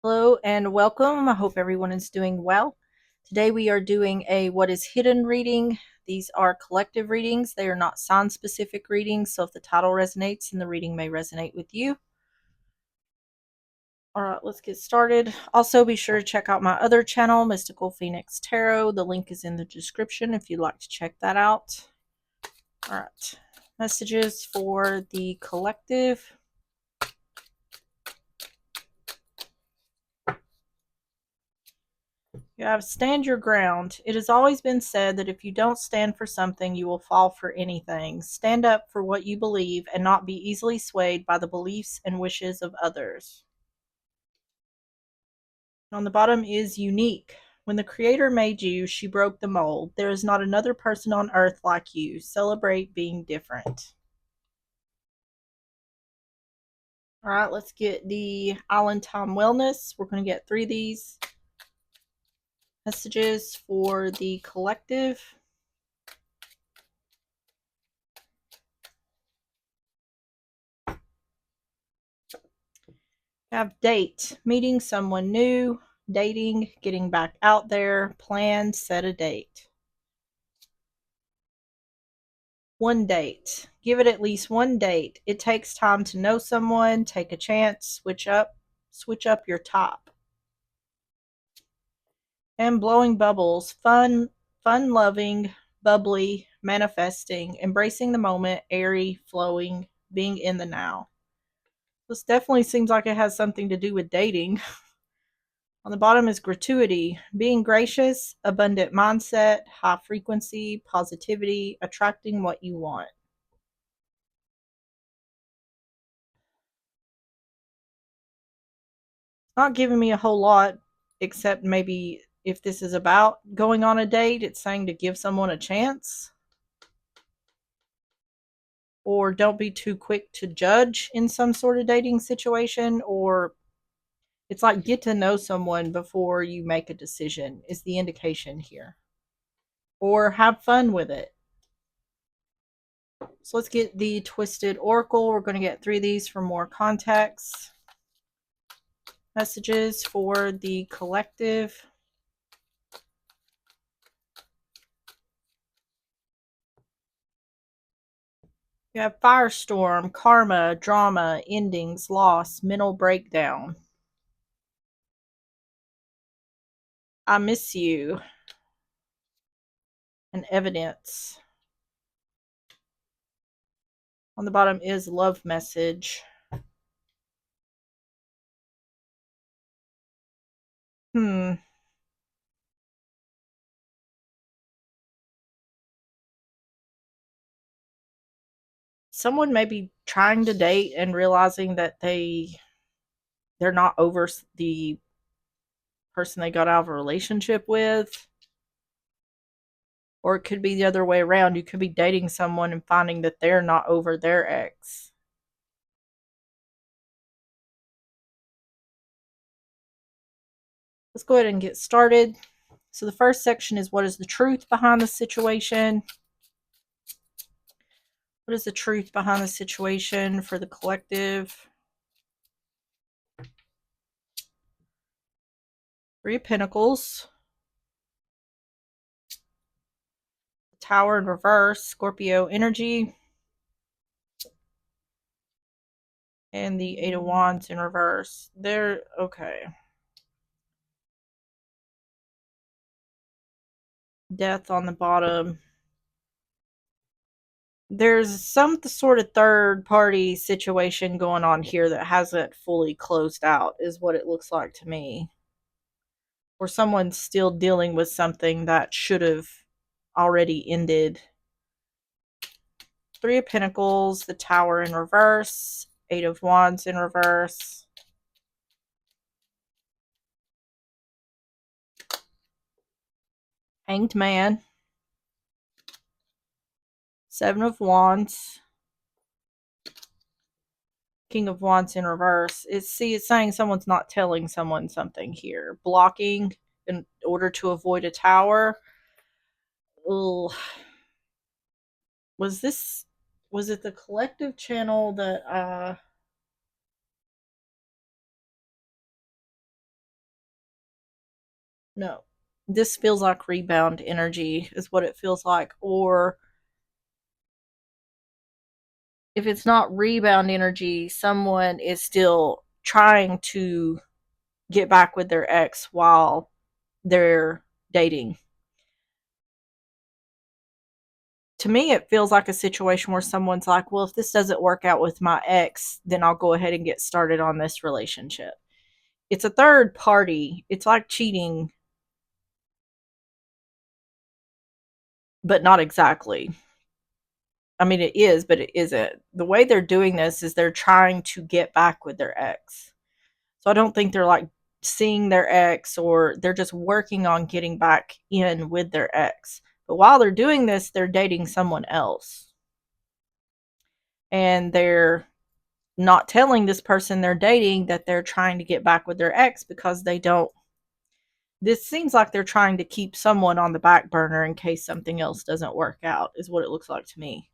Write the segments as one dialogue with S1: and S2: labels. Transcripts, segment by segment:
S1: Hello and welcome. I hope everyone is doing well. Today we are doing a what is hidden reading. These are collective readings. They are not sign specific readings, so if the title resonates, then the reading may resonate with you. All right, let's get started. Also, be sure to check out my other channel, Mystical Phoenix Tarot. The link is in the description if you'd like to check that out. All right, messages for the collective. You have stand your ground. It has always been said that if you don't stand for something, you will fall for anything. Stand up for what you believe and not be easily swayed by the beliefs and wishes of others. On the bottom is unique. When the Creator made you, she broke the mold. There is not another person on earth like you. Celebrate being different. All right, let's get the Island Time Wellness. We're going to get 3 of these messages for the collective. Have date, meeting someone new, dating, getting back out there, plan, set a date. One date. Give it at least one date. It takes time to know someone, take a chance, switch up your top. And blowing bubbles, fun loving, bubbly, manifesting, embracing the moment, airy, flowing, being in the now. This definitely seems like it has something to do with dating. On the bottom is gratuity, being gracious, abundant mindset, high frequency, positivity, attracting what you want. Not giving me a whole lot, except maybe if this is about going on a date, it's saying to give someone a chance. Or don't be too quick to judge in some sort of dating situation. Or it's like get to know someone before you make a decision, is the indication here. Or have fun with it. So let's get the Twisted Oracle. We're going to get 3 of these for more context. Messages for the collective. You have firestorm, karma, drama, endings, loss, mental breakdown. I miss you, and evidence. On the bottom is love message. Hmm. Someone may be trying to date and realizing that they're not over the person they got out of a relationship with. Or it could be the other way around. You could be dating someone and finding that they're not over their ex. Let's go ahead and get started. So the first section is what is the truth behind the situation? What is the truth behind the situation for the collective? 3 of Pentacles. Tower in reverse, Scorpio energy. And the 8 of Wands in reverse. There, okay. Death on the bottom. There's some sort of third party situation going on here that hasn't fully closed out, is what it looks like to me. Or someone's still dealing with something that should have already ended. 3 of Pentacles, the Tower in reverse, 8 of Wands in reverse. Hanged Man. 7 of Wands. King of Wands in reverse. It's saying someone's not telling someone something here. Blocking in order to avoid a tower. Ugh. Was it the collective channel that No. This feels like rebound energy, is what it feels like. Or if it's not rebound energy, someone is still trying to get back with their ex while they're dating. To me, it feels like a situation where someone's like, well, if this doesn't work out with my ex, then I'll go ahead and get started on this relationship. It's a third party. It's like cheating, but not exactly. I mean, it is, but it isn't. The way they're doing this is they're trying to get back with their ex. So I don't think they're like seeing their ex, or they're just working on getting back in with their ex. But while they're doing this, they're dating someone else. And they're not telling this person they're dating that they're trying to get back with their ex, because they don't. This seems like they're trying to keep someone on the back burner in case something else doesn't work out, is what it looks like to me.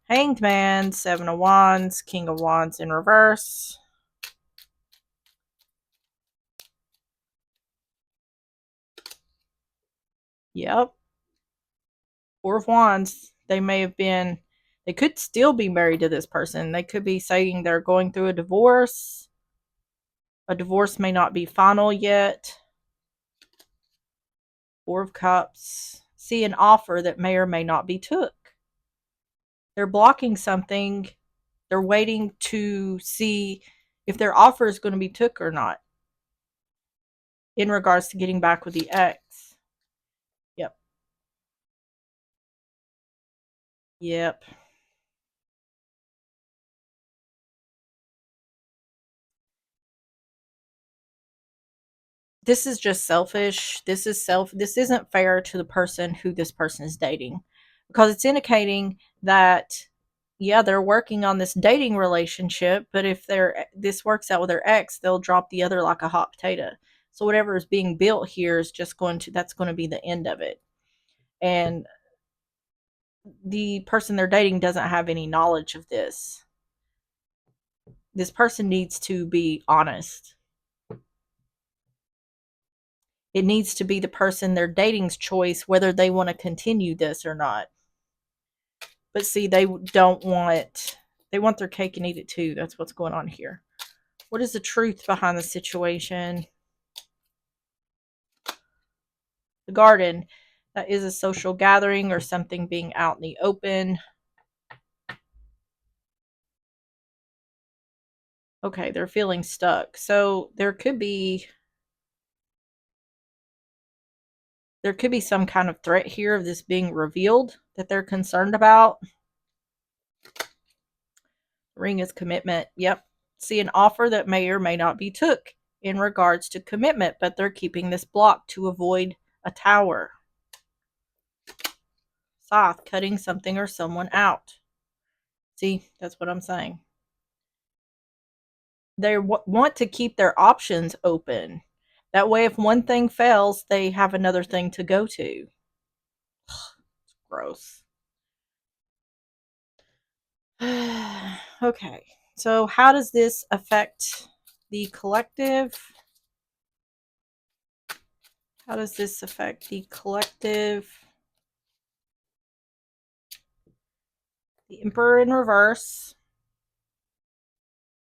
S1: Hanged Man, Seven of Wands, King of Wands in reverse. Yep. Four of Wands. They could still be married to this person. They could be saying they're going through a divorce. A divorce may not be final yet. Four of Cups. See an offer that may or may not be took. They're blocking something. They're waiting to see if their offer is going to be took or not in regards to getting back with the ex. Yep. Yep. This is just selfish. This isn't fair to the person who this person is dating, because it's indicating that, yeah, they're working on this dating relationship, but if this works out with their ex, they'll drop the other like a hot potato. So whatever is being built here is just that's going to be the end of it. And the person they're dating doesn't have any knowledge of this. This person needs to be honest. It needs to be the person they're dating's choice whether they want to continue this or not. But see, they want their cake and eat it too. That's what's going on here. What is the truth behind the situation? The garden. That is a social gathering or something being out in the open. Okay, they're feeling stuck. So there could be some kind of threat here of this being revealed that they're concerned about. Ring is commitment. Yep. See an offer that may or may not be took in regards to commitment, but they're keeping this block to avoid a tower. Scythe, cutting something or someone out. See, that's what I'm saying. They want to keep their options open. That way, if one thing fails, they have another thing to go to. Gross. Okay, so how does this affect the collective? How does this affect the collective? The Emperor in reverse,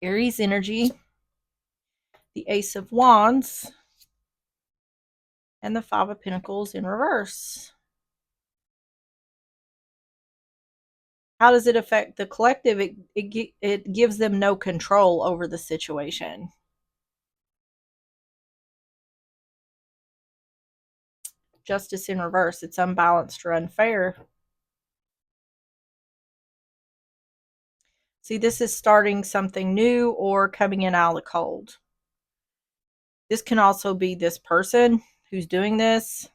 S1: Aries energy, the Ace of Wands, and the Five of Pentacles in reverse. How does it affect the collective? It gives them no control over the situation. Justice in reverse. It's unbalanced or unfair. See, this is starting something new or coming in out of the cold. This can also be this person who's doing this.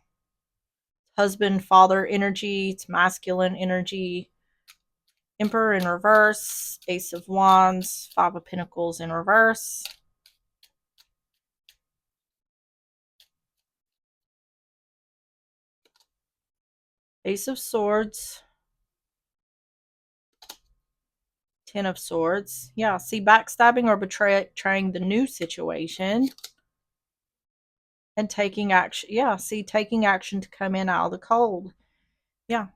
S1: Husband, father energy. It's masculine energy. Emperor in reverse. Ace of Wands. Five of Pentacles in reverse. Ace of Swords. Ten of Swords. Yeah, see, backstabbing or betraying the new situation. And taking action. Yeah, see, taking action to come in out of the cold. Yeah.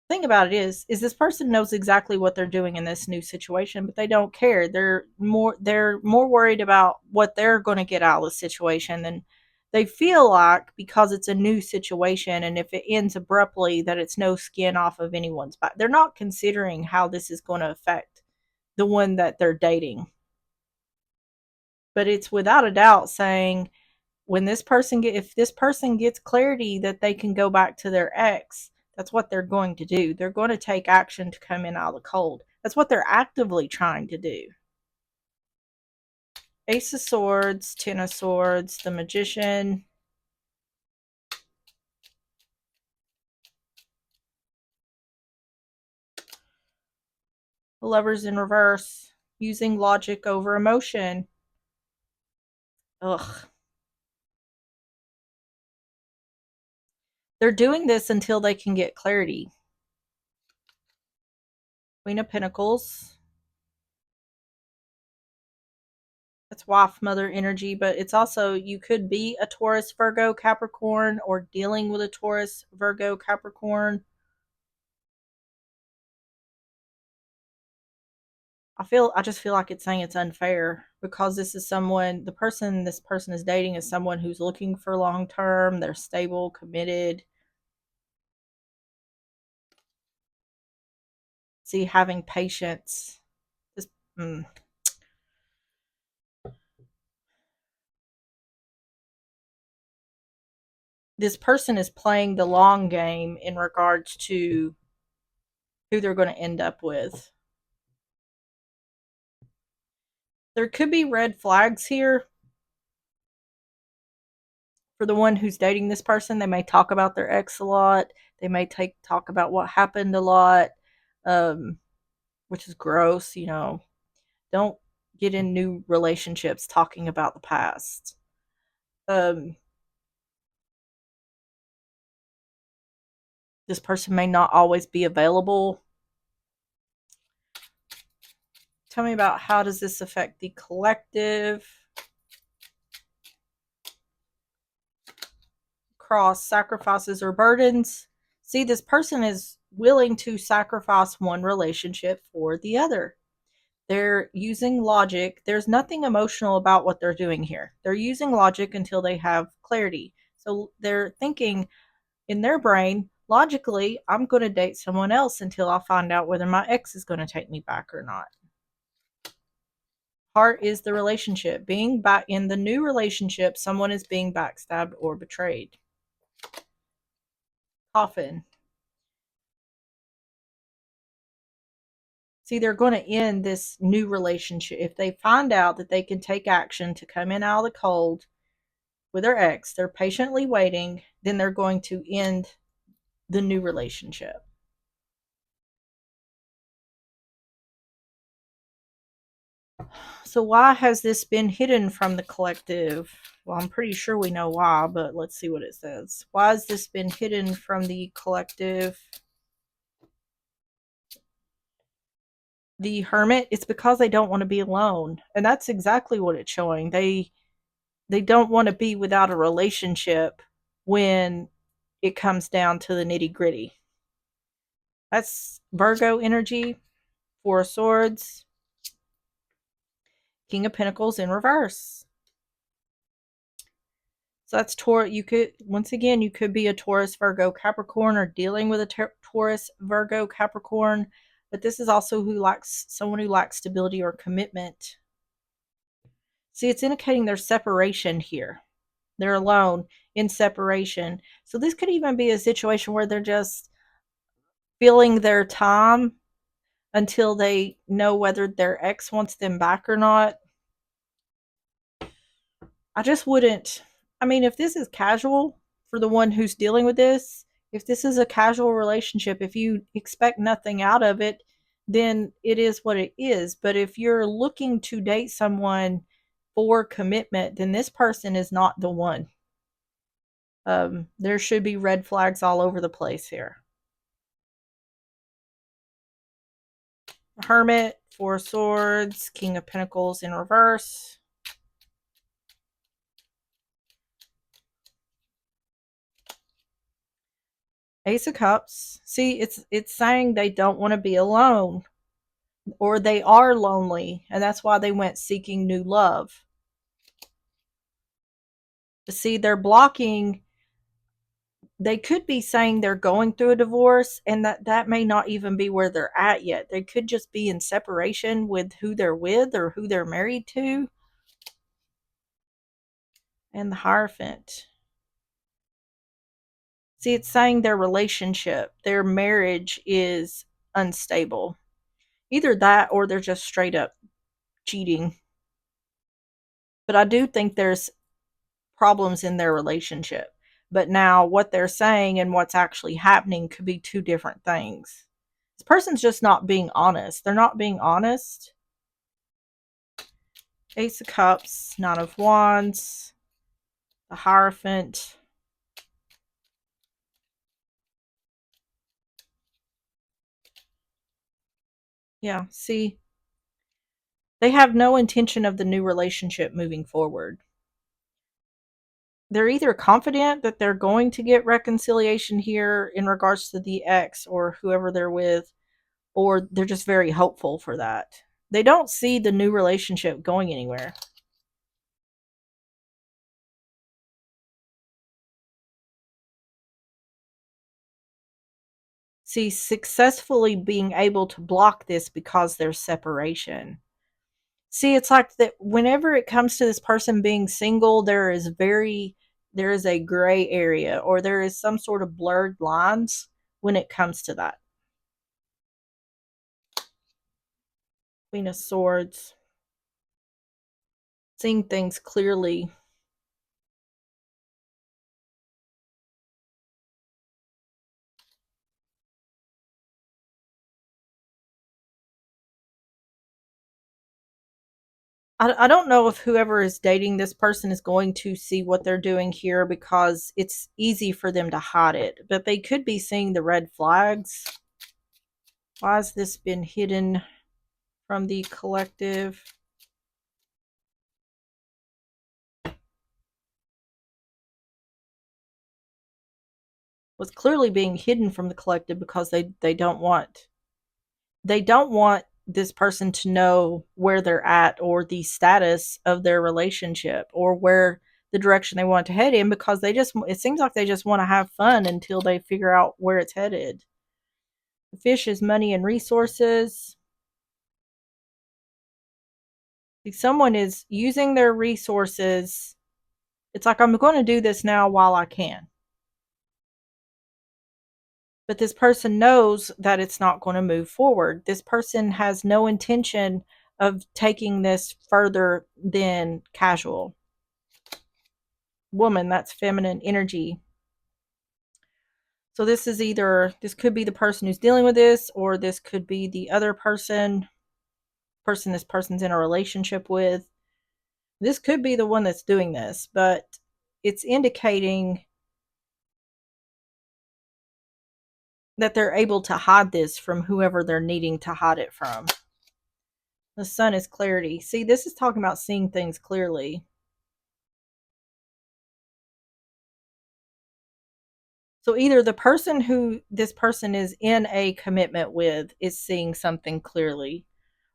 S1: Thing about it is this person knows exactly what they're doing in this new situation, but they don't care. They're more worried about what they're going to get out of the situation than they feel like, because it's a new situation and if it ends abruptly, that it's no skin off of anyone's back. They're not considering how this is going to affect the one that they're dating. But it's without a doubt saying, when this person if this person gets clarity that they can go back to their ex, that's what they're going to do. They're going to take action to come in out of the cold. That's what they're actively trying to do. Ace of Swords, Ten of Swords, the Magician, the Lovers in reverse, using logic over emotion. Ugh. They're doing this until they can get clarity. Queen of Pentacles. It's wife mother energy, but it's also, you could be a Taurus, Virgo, Capricorn, or dealing with a Taurus, Virgo, Capricorn. I just feel like it's saying it's unfair, because this is someone, this person is dating is someone who's looking for long term, they're stable, committed. See, having patience. This mm, this person is playing the long game in regards to who they're going to end up with. There could be red flags here for the one who's dating this person. They may talk about their ex a lot. They may talk about what happened a lot, um, which is gross. Don't get in new relationships talking about the past. Um, this person may not always be available. Tell me about, how does this affect the collective? Cross, sacrifices or burdens. See, this person is willing to sacrifice one relationship for the other. They're using logic. There's nothing emotional about what they're doing here. They're using logic until they have clarity. So they're thinking in their brain, logically, I'm going to date someone else until I find out whether my ex is going to take me back or not. Heart is the relationship. Being back in the new relationship, someone is being backstabbed or betrayed. Coffin. See, they're going to end this new relationship. If they find out that they can take action to come in out of the cold with their ex, they're patiently waiting, then they're going to end the new relationship. So, why has this been hidden from the collective? Well, I'm pretty sure we know why, but let's see what it says. Why has this been hidden from the collective? The Hermit, it's because they don't want to be alone. And that's exactly what it's showing. They don't want to be without a relationship when it comes down to the nitty-gritty. That's Virgo energy, Four of Swords, King of Pentacles in reverse. So that's Taurus. You could, once again, you could be a Taurus, Virgo, Capricorn, or dealing with a Taurus, Virgo, Capricorn. But this is also someone who lacks stability or commitment. See, it's indicating there's separation here. They're alone in separation. So this could even be a situation where they're just filling their time until they know whether their ex wants them back or not. I just wouldn't. I mean, if this is casual for the one who's dealing with this, if this is a casual relationship, if you expect nothing out of it, then it is what it is. But if you're looking to date someone for commitment, then this person is not the one. There should be red flags all over the place here. Hermit, Four of Swords, King of Pentacles in reverse. Ace of Cups. See, it's saying they don't want to be alone or they are lonely and that's why they went seeking new love. See, they're blocking, they could be saying they're going through a divorce and that may not even be where they're at yet. They could just be in separation with who they're with or who they're married to. And the Hierophant. See, it's saying their relationship, their marriage is unstable. Either that or they're just straight up cheating. But I do think there's problems in their relationship. But now what they're saying and what's actually happening could be two different things. This person's just not being honest. They're not being honest. Ace of Cups, Nine of Wands, the Hierophant. Yeah, see, they have no intention of the new relationship moving forward. They're either confident that they're going to get reconciliation here in regards to the ex or whoever they're with, or they're just very hopeful for that. They don't see the new relationship going anywhere. See, successfully being able to block this because there's separation. See, it's like that whenever it comes to this person being single, there is a gray area or there is some sort of blurred lines when it comes to that. Queen of Swords, seeing things clearly. I don't know if whoever is dating this person is going to see what they're doing here because it's easy for them to hide it, but they could be seeing the red flags. Why has this been hidden from the collective? Was clearly being hidden from the collective because they don't want this person to know where they're at or the status of their relationship or where the direction they want to head in because they just it seems like they just want to have fun until they figure out where it's headed. The Fish is money and resources. If someone is using their resources, it's like I'm going to do this now while I can. But this person knows that it's not going to move forward. This person has no intention of taking this further than casual. Woman, that's feminine energy. So this could be the person who's dealing with this, or this could be the other person this person's in a relationship with. This could be the one that's doing this, but it's indicating that they're able to hide this from whoever they're needing to hide it from. The Sun is clarity. See, this is talking about seeing things clearly. So either the person who this person is in a commitment with is seeing something clearly,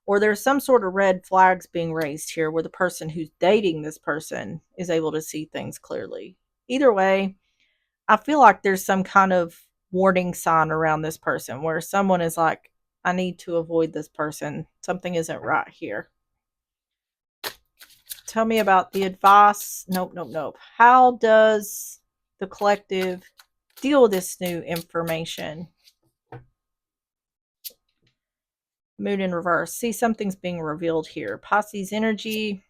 S1: or there's some sort of red flags being raised here where the person who's dating this person is able to see things clearly. Either way, I feel like there's some kind of warning sign around this person where someone is like, I need to avoid this person. Something isn't right here. Tell me about the advice. Nope, nope, nope. How does the collective deal with this new information? Moon in reverse. See, something's being revealed here. Pisces energy,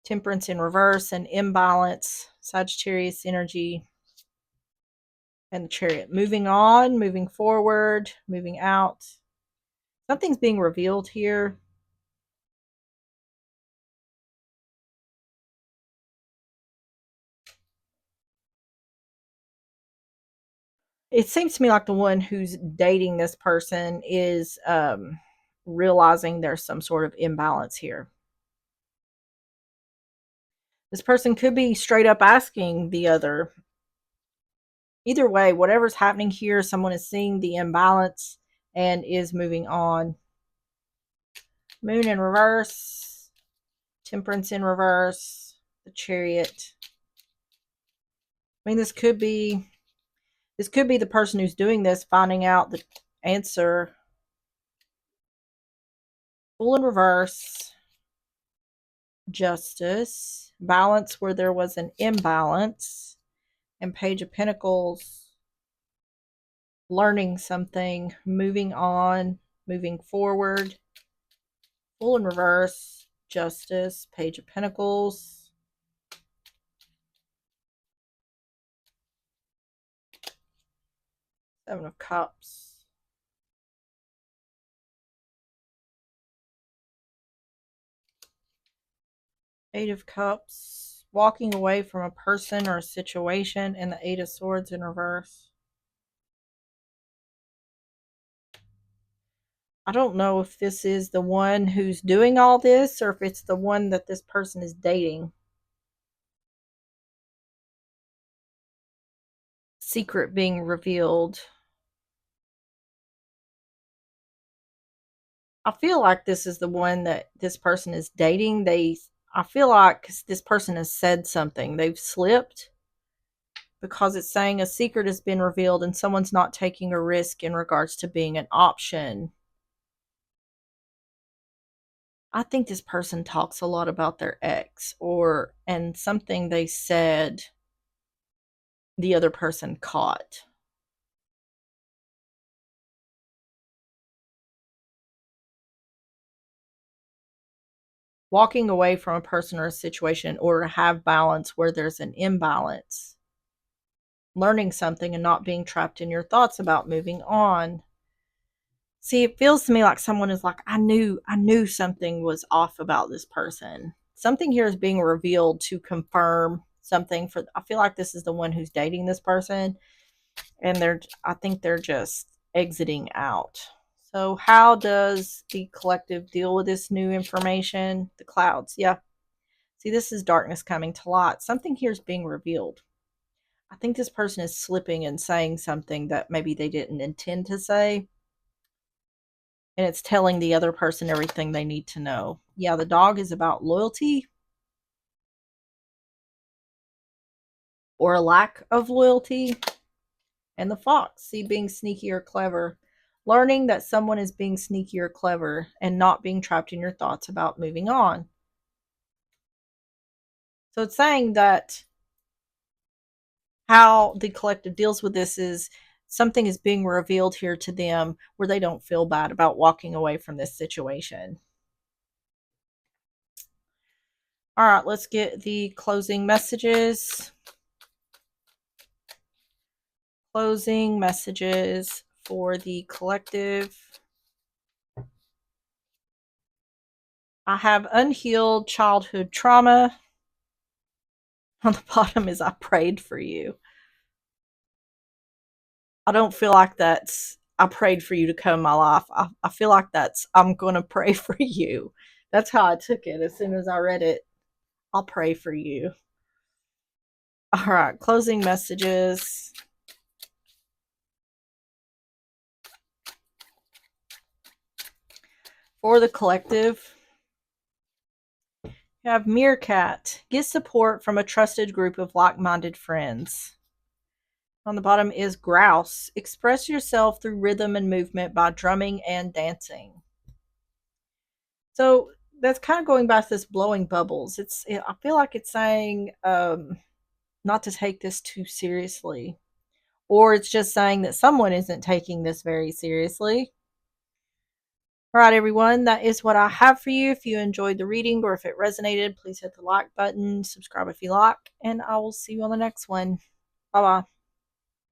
S1: Temperance in reverse, and imbalance. Sagittarius energy, and the Chariot. Moving on, moving forward, moving out. Something's being revealed here. It seems to me like the one who's dating this person is realizing there's some sort of imbalance here. This person could be straight up asking the other, Either way, whatever's happening here, someone is seeing the imbalance and is moving on. Moon in reverse, Temperance in reverse, the Chariot. I mean, this could be the person who's doing this finding out the answer. Fool in reverse, Justice, balance where there was an imbalance, and Page of Pentacles, learning something, moving on, moving forward. Fool in reverse, Justice, Page of Pentacles. Seven of Cups. Eight of Cups. Walking away from a person or a situation, and the Eight of Swords in reverse. I don't know if this is the one who's doing all this or if it's the one that this person is dating. Secret being revealed. I feel like this is the one that this person is dating. I feel like this person has said something. They've slipped because it's saying a secret has been revealed and someone's not taking a risk in regards to being an option. I think this person talks a lot about their ex and something they said the other person caught. Walking away from a person or a situation in order to have balance where there's an imbalance. Learning something and not being trapped in your thoughts about moving on. See, it feels to me like someone is like, I knew something was off about this person. Something here is being revealed to confirm something for I feel like this is the one who's dating this person and I think they're just exiting out. So how does the collective deal with this new information? The clouds. Yeah. See, this is darkness coming to light. Something here is being revealed. I think this person is slipping and saying something that maybe they didn't intend to say. And it's telling the other person everything they need to know. Yeah, the dog is about loyalty or a lack of loyalty. And the fox, see, being sneaky or clever. Learning that someone is being sneaky or clever and not being trapped in your thoughts about moving on. So it's saying that how the collective deals with this is something is being revealed here to them where they don't feel bad about walking away from this situation. All right, let's get the closing messages. Closing messages for the collective. I have unhealed childhood trauma. On the bottom is I prayed for you. I don't feel like that's I prayed for you to come in my life. I feel like that's I'm going to pray for you. That's how I took it. As soon as I read it, I'll pray for you. All right, closing messages. For the collective, you have Meerkat. Get support from a trusted group of like-minded friends. On the bottom is Grouse. Express yourself through rhythm and movement by drumming and dancing. So that's kind of going back to this blowing bubbles. I feel like it's saying not to take this too seriously. Or it's just saying that someone isn't taking this very seriously. All right, everyone, that is what I have for you. If you enjoyed the reading or if it resonated, please hit the like button, subscribe if you like, and I will see you on the next one. Bye bye.